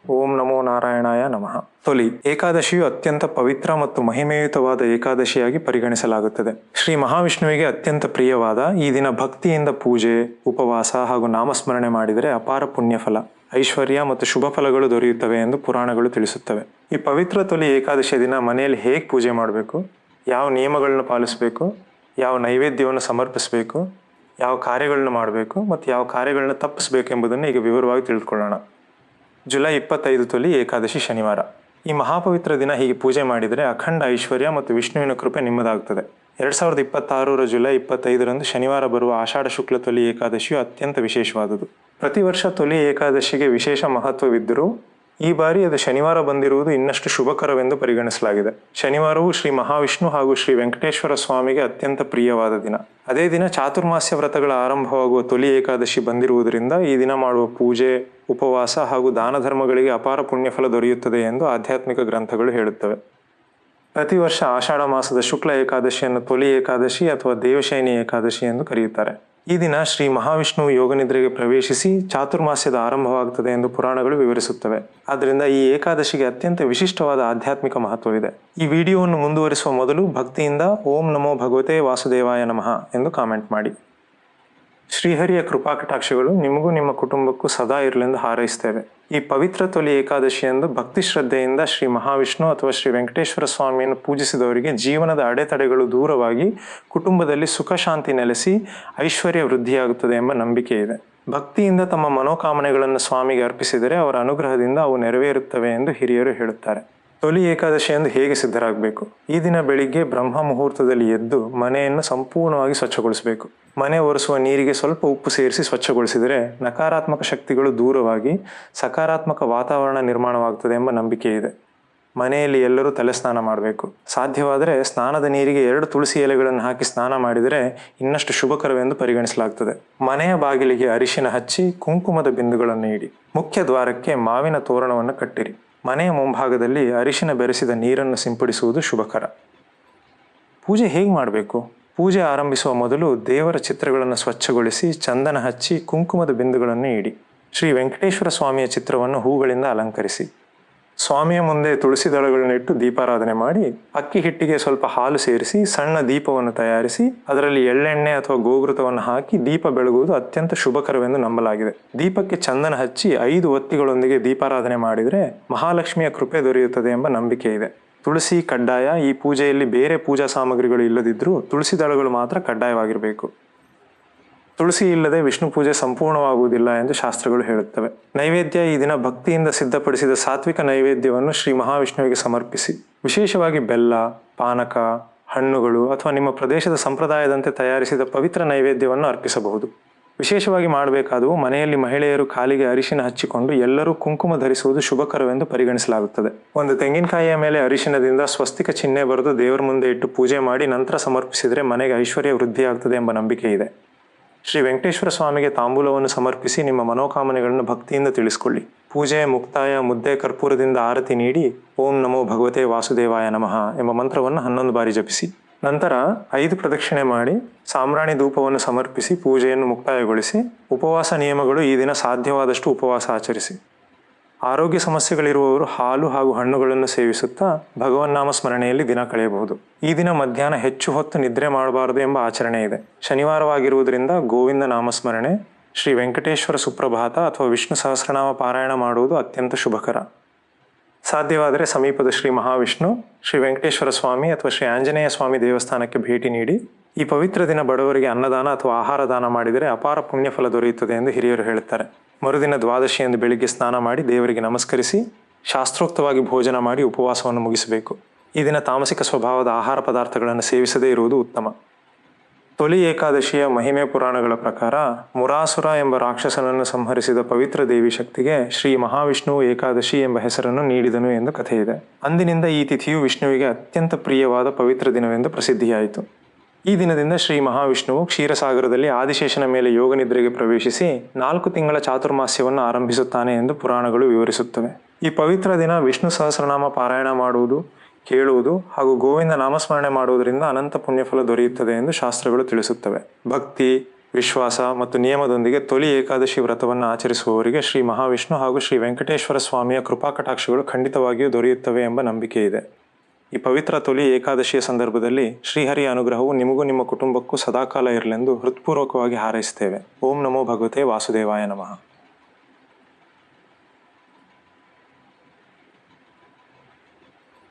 ಓಂ ನಮೋ ನಾರಾಯಣಾಯ ನಮಃ. ತೊಲಿ ಏಕಾದಶಿಯು ಅತ್ಯಂತ ಪವಿತ್ರ ಮತ್ತು ಮಹಿಮೆಯುತವಾದ ಏಕಾದಶಿಯಾಗಿ ಪರಿಗಣಿಸಲಾಗುತ್ತದೆ. ಶ್ರೀ ಮಹಾವಿಷ್ಣುವಿಗೆ ಅತ್ಯಂತ ಪ್ರಿಯವಾದ ಈ ದಿನ ಭಕ್ತಿಯಿಂದ ಪೂಜೆ, ಉಪವಾಸ ಹಾಗೂ ನಾಮಸ್ಮರಣೆ ಮಾಡಿದರೆ ಅಪಾರ ಪುಣ್ಯಫಲ, ಐಶ್ವರ್ಯ ಮತ್ತು ಶುಭ ಫಲಗಳು ದೊರೆಯುತ್ತವೆ ಎಂದು ಪುರಾಣಗಳು ತಿಳಿಸುತ್ತವೆ. ಈ ಪವಿತ್ರ ತೊಲಿ ಏಕಾದಶಿಯ ದಿನ ಮನೆಯಲ್ಲಿ ಹೇಗೆ ಪೂಜೆ ಮಾಡಬೇಕು, ಯಾವ ನಿಯಮಗಳನ್ನು ಪಾಲಿಸಬೇಕು, ಯಾವ ನೈವೇದ್ಯವನ್ನು ಸಮರ್ಪಿಸಬೇಕು, ಯಾವ ಕಾರ್ಯಗಳನ್ನು ಮಾಡಬೇಕು ಮತ್ತು ಯಾವ ಕಾರ್ಯಗಳನ್ನು ತಪ್ಪಿಸಬೇಕು ಎಂಬುದನ್ನು ಈಗ ವಿವರವಾಗಿ ತಿಳಿದುಕೊಳ್ಳೋಣ. ಜುಲೈ 25 ತೊಲಿ ಏಕಾದಶಿ ಶನಿವಾರ. ಈ ಮಹಾಪವಿತ್ರ ದಿನ ಹೀಗೆ ಪೂಜೆ ಮಾಡಿದರೆ ಅಖಂಡ ಐಶ್ವರ್ಯ ಮತ್ತು ವಿಷ್ಣುವಿನ ಕೃಪೆ ನಿಮ್ಮದಾಗುತ್ತದೆ. 2026 ಜುಲೈ 25ರಂದು ಶನಿವಾರ ಬರುವ ಆಷಾಢ ಶುಕ್ಲ ತೊಲಿ ಏಕಾದಶಿಯು ಅತ್ಯಂತ ವಿಶೇಷವಾದುದು. ಪ್ರತಿ ವರ್ಷ ತೊಲಿ ಏಕಾದಶಿಗೆ ವಿಶೇಷ ಮಹತ್ವವಿದ್ದರೂ ಈ ಬಾರಿ ಅದು ಶನಿವಾರ ಬಂದಿರುವುದು ಇನ್ನಷ್ಟು ಶುಭಕರವೆಂದು ಪರಿಗಣಿಸಲಾಗಿದೆ. ಶನಿವಾರವು ಶ್ರೀ ಮಹಾವಿಷ್ಣು ಹಾಗೂ ಶ್ರೀ ವೆಂಕಟೇಶ್ವರ ಸ್ವಾಮಿಗೆ ಅತ್ಯಂತ ಪ್ರಿಯವಾದ ದಿನ. ಅದೇ ದಿನ ಚಾತುರ್ಮಾಸ್ಯ ವ್ರತಗಳ ಆರಂಭವಾಗುವ ತೊಲಿ ಏಕಾದಶಿ ಬಂದಿರುವುದರಿಂದ ಈ ದಿನ ಮಾಡುವ ಪೂಜೆ, ಉಪವಾಸ ಹಾಗೂ ದಾನ ಧರ್ಮಗಳಿಗೆ ಅಪಾರ ಪುಣ್ಯಫಲ ದೊರೆಯುತ್ತದೆ ಎಂದು ಆಧ್ಯಾತ್ಮಿಕ ಗ್ರಂಥಗಳು ಹೇಳುತ್ತವೆ. ಪ್ರತಿ ವರ್ಷ ಆಷಾಢ ಮಾಸದ ಶುಕ್ಲ ಏಕಾದಶಿಯನ್ನು ತೊಲಿ ಏಕಾದಶಿ ಅಥವಾ ದೇವಶಯನಿ ಏಕಾದಶಿ ಎಂದು ಕರೆಯುತ್ತಾರೆ. ಈ ದಿನ ಶ್ರೀ ಮಹಾವಿಷ್ಣುವು ಯೋಗನಿದ್ರೆಗೆ ಪ್ರವೇಶಿಸಿ ಚಾತುರ್ಮಾಸ್ಯದ ಆರಂಭವಾಗುತ್ತದೆ ಎಂದು ಪುರಾಣಗಳು ವಿವರಿಸುತ್ತವೆ. ಆದ್ದರಿಂದ ಈ ಏಕಾದಶಿಗೆ ಅತ್ಯಂತ ವಿಶಿಷ್ಟವಾದ ಆಧ್ಯಾತ್ಮಿಕ ಮಹತ್ವವಿದೆ. ಈ ವಿಡಿಯೋವನ್ನು ಮುಂದುವರಿಸುವ ಮೊದಲು ಭಕ್ತಿಯಿಂದ ಓಂ ನಮೋ ಭಗವತೆ ವಾಸುದೇವಾಯ ನಮಃ ಎಂದು ಕಾಮೆಂಟ್ ಮಾಡಿ. ಶ್ರೀಹರಿಯ ಕೃಪಾ ಕಟಾಕ್ಷಗಳು ನಿಮಗೂ ನಿಮ್ಮ ಕುಟುಂಬಕ್ಕೂ ಸದಾ ಇರಲೆಂದು ಹಾರೈಸ್ತೇವೆ. ಈ ಪವಿತ್ರ ತೊಲಿ ಏಕಾದಶಿಯಂದು ಭಕ್ತಿ ಶ್ರದ್ಧೆಯಿಂದ ಶ್ರೀ ಮಹಾವಿಷ್ಣು ಅಥವಾ ಶ್ರೀ ವೆಂಕಟೇಶ್ವರ ಸ್ವಾಮಿಯನ್ನು ಪೂಜಿಸಿದವರಿಗೆ ಜೀವನದ ಅಡೆತಡೆಗಳು ದೂರವಾಗಿ ಕುಟುಂಬದಲ್ಲಿ ಸುಖ ಶಾಂತಿ ನೆಲೆಸಿ ಐಶ್ವರ್ಯ ವೃದ್ಧಿಯಾಗುತ್ತದೆ ಎಂಬ ನಂಬಿಕೆ ಇದೆ. ಭಕ್ತಿಯಿಂದ ತಮ್ಮ ಮನೋಕಾಮನೆಗಳನ್ನು ಸ್ವಾಮಿಗೆ ಅರ್ಪಿಸಿದರೆ ಅವರ ಅನುಗ್ರಹದಿಂದ ಅವು ನೆರವೇರುತ್ತವೆ ಎಂದು ಹಿರಿಯರು ಹೇಳುತ್ತಾರೆ. ತೊಲಿ ಏಕಾದಶಿಯಂದು ಹೇಗೆ ಸಿದ್ಧರಾಗಬೇಕು? ಈ ದಿನ ಬೆಳಿಗ್ಗೆ ಬ್ರಹ್ಮ ಮುಹೂರ್ತದಲ್ಲಿ ಎದ್ದು ಮನೆಯನ್ನು ಸಂಪೂರ್ಣವಾಗಿ ಸ್ವಚ್ಛಗೊಳಿಸಬೇಕು. ಮನೆ ಒರೆಸುವ ನೀರಿಗೆ ಸ್ವಲ್ಪ ಉಪ್ಪು ಸೇರಿಸಿ ಸ್ವಚ್ಛಗೊಳಿಸಿದರೆ ನಕಾರಾತ್ಮಕ ಶಕ್ತಿಗಳು ದೂರವಾಗಿ ಸಕಾರಾತ್ಮಕ ವಾತಾವರಣ ನಿರ್ಮಾಣವಾಗುತ್ತದೆ ಎಂಬ ನಂಬಿಕೆ ಇದೆ. ಮನೆಯಲ್ಲಿ ಎಲ್ಲರೂ ತಲೆ ಸ್ನಾನ ಮಾಡಬೇಕು. ಸಾಧ್ಯವಾದರೆ ಸ್ನಾನದ ನೀರಿಗೆ 2 ತುಳಸಿ ಎಲೆಗಳನ್ನು ಹಾಕಿ ಸ್ನಾನ ಮಾಡಿದರೆ ಇನ್ನಷ್ಟು ಶುಭಕರವೆಂದು ಪರಿಗಣಿಸಲಾಗುತ್ತದೆ. ಮನೆಯ ಬಾಗಿಲಿಗೆ ಅರಿಶಿನ ಹಚ್ಚಿ ಕುಂಕುಮದ ಬಿಂದುಗಳನ್ನು ಇಡಿ. ಮುಖ್ಯ ದ್ವಾರಕ್ಕೆ ಮಾವಿನ ತೋರಣವನ್ನು ಕಟ್ಟಿರಿ. ಮನೆಯ ಮುಂಭಾಗದಲ್ಲಿ ಅರಿಶಿನ ಬೆರೆಸಿದ ನೀರನ್ನು ಸಿಂಪಡಿಸುವುದು ಶುಭಕರ. ಪೂಜೆ ಹೇಗೆ ಮಾಡಬೇಕು? ಪೂಜೆ ಆರಂಭಿಸುವ ಮೊದಲು ದೇವರ ಚಿತ್ರಗಳನ್ನು ಸ್ವಚ್ಛಗೊಳಿಸಿ ಚಂದನ ಹಚ್ಚಿ ಕುಂಕುಮದ ಬಿಂದುಗಳನ್ನು ಇಡಿ. ಶ್ರೀ ವೆಂಕಟೇಶ್ವರ ಸ್ವಾಮಿಯ ಚಿತ್ರವನ್ನು ಹೂಗಳಿಂದ ಅಲಂಕರಿಸಿ. ಸ್ವಾಮಿಯ ಮುಂದೆ ತುಳಸಿ ದಳಗಳನ್ನಿಟ್ಟು ದೀಪಾರಾಧನೆ ಮಾಡಿ ಅಕ್ಕಿ ಹಿಟ್ಟಿಗೆ ಸ್ವಲ್ಪ ಹಾಲು ಸೇರಿಸಿ ಸಣ್ಣ ದೀಪವನ್ನು ತಯಾರಿಸಿ ಅದರಲ್ಲಿ ಎಳ್ಳೆಣ್ಣೆ ಅಥವಾ ಗೋಘೃತವನ್ನು ಹಾಕಿ ದೀಪ ಬೆಳಗುವುದು ಅತ್ಯಂತ ಶುಭಕರವೆಂದು ನಂಬಲಾಗಿದೆ. ದೀಪಕ್ಕೆ ಚಂದನ ಹಚ್ಚಿ 5 ಒತ್ತಿಗಳೊಂದಿಗೆ ದೀಪಾರಾಧನೆ ಮಾಡಿದರೆ ಮಹಾಲಕ್ಷ್ಮಿಯ ಕೃಪೆ ದೊರೆಯುತ್ತದೆ ಎಂಬ ನಂಬಿಕೆ ಇದೆ. ತುಳಸಿ ಕಡ್ಡಾಯ. ಈ ಪೂಜೆಯಲ್ಲಿ ಬೇರೆ ಪೂಜಾ ಸಾಮಗ್ರಿಗಳು ಇಲ್ಲದಿದ್ದರೂ ತುಳಸಿ ದಳಗಳು ಮಾತ್ರ ಕಡ್ಡಾಯವಾಗಿರಬೇಕು. ತುಳಸಿ ಇಲ್ಲದೆ ವಿಷ್ಣು ಪೂಜೆ ಸಂಪೂರ್ಣವಾಗುವುದಿಲ್ಲ ಎಂದು ಶಾಸ್ತ್ರಗಳು ಹೇಳುತ್ತವೆ. ನೈವೇದ್ಯ. ಈ ದಿನ ಭಕ್ತಿಯಿಂದ ಸಿದ್ಧಪಡಿಸಿದ ಸಾತ್ವಿಕ ನೈವೇದ್ಯವನ್ನು ಶ್ರೀ ಮಹಾವಿಷ್ಣುವಿಗೆ ಸಮರ್ಪಿಸಿ. ವಿಶೇಷವಾಗಿ ಬೆಲ್ಲ, ಪಾನಕ, ಹಣ್ಣುಗಳು ಅಥವಾ ನಿಮ್ಮ ಪ್ರದೇಶದ ಸಂಪ್ರದಾಯದಂತೆ ತಯಾರಿಸಿದ ಪವಿತ್ರ ನೈವೇದ್ಯವನ್ನು ಅರ್ಪಿಸಬಹುದು. ವಿಶೇಷವಾಗಿ ಮಾಡಬೇಕಾದವು ಮನೆಯಲ್ಲಿ ಮಹಿಳೆಯರು ಕಾಲಿಗೆ ಅರಿಶಿನ ಹಚ್ಚಿಕೊಂಡು ಎಲ್ಲರೂ ಕುಂಕುಮ ಧರಿಸುವುದು ಶುಭಕರವೆಂದು ಪರಿಗಣಿಸಲಾಗುತ್ತದೆ. ಒಂದು ತೆಂಗಿನಕಾಯಿಯ ಮೇಲೆ ಅರಿಶಿನದಿಂದ ಸ್ವಸ್ತಿಕ ಚಿಹ್ನೆ ಬರೆದು ದೇವರ ಮುಂದೆ ಇಟ್ಟು ಪೂಜೆ ಮಾಡಿ ನಂತರ ಸಮರ್ಪಿಸಿದರೆ ಮನೆಗೆ ಐಶ್ವರ್ಯ ವೃದ್ಧಿಯಾಗುತ್ತದೆ ಎಂಬ ನಂಬಿಕೆ ಇದೆ. ಶ್ರೀ ವೆಂಕಟೇಶ್ವರ ಸ್ವಾಮಿಗೆ ತಾಂಬೂಲವನ್ನು ಸಮರ್ಪಿಸಿ ನಿಮ್ಮ ಮನೋಕಾಮನೆಗಳನ್ನು ಭಕ್ತಿಯಿಂದ ತಿಳಿಸಿಕೊಳ್ಳಿ. ಪೂಜೆಯ ಮುಕ್ತಾಯ ಮುದ್ದೆ ಕರ್ಪೂರದಿಂದ ಆರತಿ ನೀಡಿ ಓಂ ನಮೋ ಭಗವತೆ ವಾಸುದೇವಾಯ ನಮಃ ಎಂಬ ಮಂತ್ರವನ್ನು 11 ಬಾರಿ ಜಪಿಸಿ. ನಂತರ 5 ಪ್ರದಕ್ಷಿಣೆ ಮಾಡಿ ಸಾಂಬ್ರಾಣಿ ಧೂಪವನ್ನು ಸಮರ್ಪಿಸಿ ಪೂಜೆಯನ್ನು ಮುಕ್ತಾಯಗೊಳಿಸಿ. ಉಪವಾಸ ನಿಯಮಗಳು. ಈ ದಿನ ಸಾಧ್ಯವಾದಷ್ಟು ಉಪವಾಸ ಆಚರಿಸಿ. ಆರೋಗ್ಯ ಸಮಸ್ಯೆಗಳಿರುವವರು ಹಾಲು ಹಾಗೂ ಹಣ್ಣುಗಳನ್ನು ಸೇವಿಸುತ್ತಾ ಭಗವನ್ನಾಮ ಸ್ಮರಣೆಯಲ್ಲಿ ದಿನ ಕಳೆಯಬಹುದು. ಈ ದಿನ ಮಧ್ಯಾಹ್ನ ಹೆಚ್ಚು ಹೊತ್ತು ನಿದ್ರೆ ಮಾಡಬಾರದು ಎಂಬ ಆಚರಣೆ ಇದೆ. ಶನಿವಾರವಾಗಿರುವುದರಿಂದ ಗೋವಿಂದ ನಾಮಸ್ಮರಣೆ, ಶ್ರೀ ವೆಂಕಟೇಶ್ವರ ಸುಪ್ರಭಾತ ಅಥವಾ ವಿಷ್ಣು ಸಹಸ್ರನಾಮ ಪಾರಾಯಣ ಮಾಡುವುದು ಅತ್ಯಂತ ಶುಭಕರ. ಸಾಧ್ಯವಾದರೆ ಸಮೀಪದ ಶ್ರೀ ಮಹಾವಿಷ್ಣು, ಶ್ರೀ ವೆಂಕಟೇಶ್ವರ ಸ್ವಾಮಿ ಅಥವಾ ಶ್ರೀ ಆಂಜನೇಯ ಸ್ವಾಮಿ ದೇವಸ್ಥಾನಕ್ಕೆ ಭೇಟಿ ನೀಡಿ ಈ ಪವಿತ್ರ ದಿನ ಬಡವರಿಗೆ ಅನ್ನದಾನ ಅಥವಾ ಆಹಾರ ದಾನ ಮಾಡಿದರೆ ಅಪಾರ ಪುಣ್ಯಫಲ ದೊರೆಯುತ್ತದೆ ಎಂದು ಹಿರಿಯರು ಹೇಳುತ್ತಾರೆ. ಮರುದಿನ ದ್ವಾದಶಿಯಂದು ಬೆಳಿಗ್ಗೆ ಸ್ನಾನ ಮಾಡಿ ದೇವರಿಗೆ ನಮಸ್ಕರಿಸಿ ಶಾಸ್ತ್ರೋಕ್ತವಾಗಿ ಭೋಜನ ಮಾಡಿ ಉಪವಾಸವನ್ನು ಮುಗಿಸಬೇಕು. ಈ ದಿನ ತಾಮಸಿಕ ಸ್ವಭಾವದ ಆಹಾರ ಪದಾರ್ಥಗಳನ್ನು ಸೇವಿಸದೇ ಇರುವುದು ಉತ್ತಮ. ತೊಲಿ ಏಕಾದಶಿಯ ಮಹಿಮೆ ಪುರಾಣಗಳ ಪ್ರಕಾರ ಮುರಾಸುರ ಎಂಬ ರಾಕ್ಷಸನನ್ನು ಸಂಹರಿಸಿದ ಪವಿತ್ರ ದೇವಿ ಶಕ್ತಿಗೆ ಶ್ರೀ ಮಹಾವಿಷ್ಣುವು ಏಕಾದಶಿ ಎಂಬ ಹೆಸರನ್ನು ನೀಡಿದನು ಎಂದು ಕಥೆಯಿದೆ. ಅಂದಿನಿಂದ ಈ ತಿಥಿಯು ವಿಷ್ಣುವಿಗೆ ಅತ್ಯಂತ ಪ್ರಿಯವಾದ ಪವಿತ್ರ ದಿನವೆಂದು ಪ್ರಸಿದ್ಧಿಯಾಯಿತು. ಈ ದಿನದಿಂದ ಶ್ರೀ ಮಹಾವಿಷ್ಣುವು ಕ್ಷೀರಸಾಗರದಲ್ಲಿ ಆದಿಶೇಷನ ಮೇಲೆ ಯೋಗನಿದ್ರೆಗೆ ಪ್ರವೇಶಿಸಿ 4 ತಿಂಗಳ ಚಾತುರ್ಮಾಸ್ಯವನ್ನು ಆರಂಭಿಸುತ್ತಾನೆ ಎಂದು ಪುರಾಣಗಳು ವಿವರಿಸುತ್ತವೆ. ಈ ಪವಿತ್ರ ದಿನ ವಿಷ್ಣು ಸಹಸ್ರನಾಮ ಪಾರಾಯಣ ಮಾಡುವುದು, ಕೇಳುವುದು ಹಾಗೂ ಗೋವಿಂದ ನಾಮಸ್ಮರಣೆ ಮಾಡುವುದರಿಂದ ಅನಂತ ಪುಣ್ಯಫಲ ದೊರೆಯುತ್ತದೆ ಎಂದು ಶಾಸ್ತ್ರಗಳು ತಿಳಿಸುತ್ತವೆ. ಭಕ್ತಿ, ವಿಶ್ವಾಸ ಮತ್ತು ನಿಯಮದೊಂದಿಗೆ ತೊಲಿ ಏಕಾದಶಿ ವ್ರತವನ್ನು ಆಚರಿಸುವವರಿಗೆ ಶ್ರೀ ಮಹಾವಿಷ್ಣು ಹಾಗೂ ಶ್ರೀ ವೆಂಕಟೇಶ್ವರ ಸ್ವಾಮಿಯ ಕೃಪಾಕಟಾಕ್ಷಗಳು ಖಂಡಿತವಾಗಿಯೂ ದೊರೆಯುತ್ತವೆ ಎಂಬ ನಂಬಿಕೆ ಇದೆ. ಈ ಪವಿತ್ರ ತೊಲಿ ಏಕಾದಶಿಯ ಸಂದರ್ಭದಲ್ಲಿ ಶ್ರೀಹರಿಯ ಅನುಗ್ರಹವು ನಿಮಗೂ ನಿಮ್ಮ ಕುಟುಂಬಕ್ಕೂ ಸದಾಕಾಲ ಇರಲೆಂದು ಹೃತ್ಪೂರ್ವಕವಾಗಿ ಹಾರೈಸುತ್ತೇವೆ. ಓಂ ನಮೋ ಭಗವತೆ ವಾಸುದೇವಾಯ ನಮಃ.